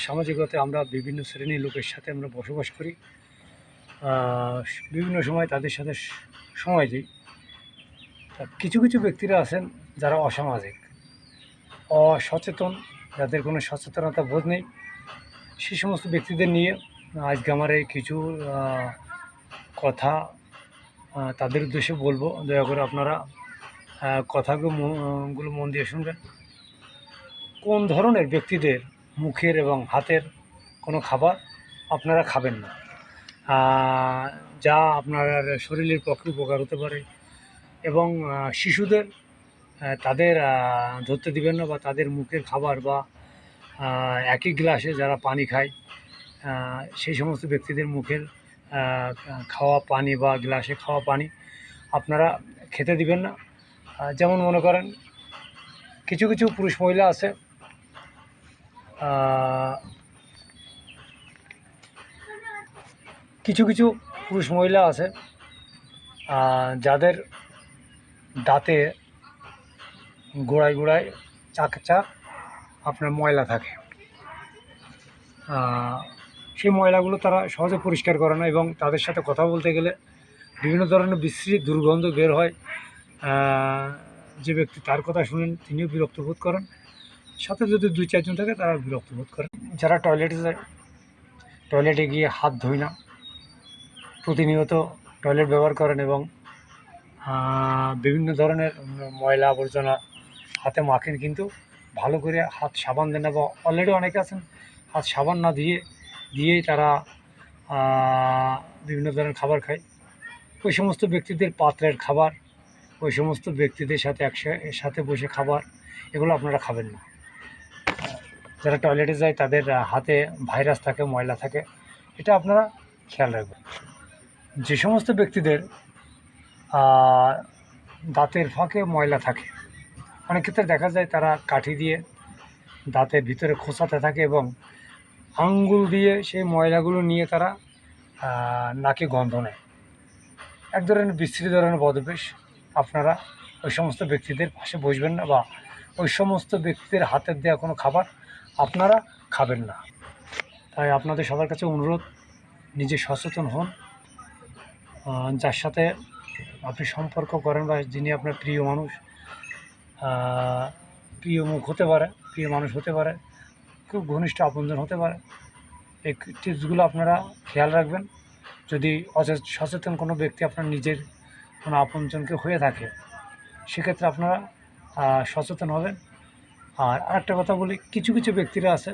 সামাজিকতায় আমরা বিভিন্ন শ্রেণীর লোকের সাথে আমরা বসবাস করি। বিভিন্ন সময় তাদের সাথে সময় দিই। কিছু কিছু ব্যক্তিরা আছেন যারা অসামাজিক, অসচেতন, যাদের কোনো সচেতনতা বোধ নেই। সেই সমস্ত ব্যক্তিদের নিয়ে আজকে আমার এই কিছু কথা তাদের উদ্দেশ্যে বলবো। দয়া করে আপনারা কথাগুলো মন দিয়ে শুনবেন। কোন ধরনের ব্যক্তিদের মুখের এবং হাতের কোনো খাবার আপনারা খাবেন না, যা আপনার শরীরের পক্ষে উপকার হতে পারে। এবং শিশুদের তাদের ধরতে দিবেন না, বা তাদের মুখের খাবার বা একই গ্লাসে যারা পানি খায় সেই সমস্ত ব্যক্তিদের মুখের খাওয়া পানি বা গ্লাসে খাওয়া পানি আপনারা খেতে দিবেন না। যেমন মনে করেন, কিছু কিছু পুরুষ মহিলা আছে, কিছু কিছু পুরুষ মহিলা আছে যাদের দাঁতে গোড়ায় গোড়ায় চাক আপনার ময়লা থাকে। সেই ময়লাগুলো তারা সহজে পরিষ্কার করে না, এবং তাদের সাথে কথা বলতে গেলে বিভিন্ন ধরনের বিশ্রী দুর্গন্ধ বের হয়। যে ব্যক্তি তার কথা শুনেন তিনিও বিরক্ত বোধ করেন, সাথে যদি 2-4 জন থাকে তারা বিরক্ত বোধ করেন। যারা টয়লেটে যায়, টয়লেটে গিয়ে হাত ধোয় না, প্রতিনিয়ত টয়লেট ব্যবহার করেন এবং বিভিন্ন ধরনের ময়লা আবর্জনা হাতে মাখেন, কিন্তু ভালো করে হাত সাবান দেন না, বা অলরেডি অনেকে আছেন হাত সাবান না দিয়েই তারা বিভিন্ন ধরনের খাবার খায়। ওই সমস্ত ব্যক্তিদের পাত্রের খাবার, ওই সমস্ত ব্যক্তিদের সাথে একসাথে বসে খাবার, এগুলো আপনারা খাবেন না। যারা টয়লেটে যায় তাদের হাতে ভাইরাস থাকে, ময়লা থাকে, এটা আপনারা খেয়াল রাখবেন। যে সমস্ত ব্যক্তিদের দাঁতের ফাঁকে ময়লা থাকে, অনেক ক্ষেত্রে দেখা যায় তারা কাঠি দিয়ে দাঁতের ভিতরে খোঁচাতে থাকে এবং আঙ্গুল দিয়ে সেই ময়লাগুলো নিয়ে তারা নাকে গন্ধ নেয়। এক ধরনের বিশ্রী ধরনের বদভ্যাস। আপনারা ওই সমস্ত ব্যক্তিদের পাশে বসবেন না, বা ওই সমস্ত ব্যক্তিদের হাতের দেওয়া কোনো খাবার আপনারা খাবেন না। তাই আপনাদের সবার কাছে অনুরোধ, নিজে সচেতন হন। যার সাথে আপনি সম্পর্ক করেন বা যিনি আপনার প্রিয় মানুষ, প্রিয় মুখ হতে পারে, প্রিয় মানুষ হতে পারে, খুব ঘনিষ্ঠ আপনজন হতে পারে, এই টিপসগুলো আপনারা খেয়াল রাখবেন। যদি সচেতন কোনো ব্যক্তি আপনার নিজের কোনো আপনজনকে হয়ে থাকে, সেক্ষেত্রে আপনারা সচেতন হবেন। আর আরেকটা কথা বলি, কিছু কিছু ব্যক্তিরা আছে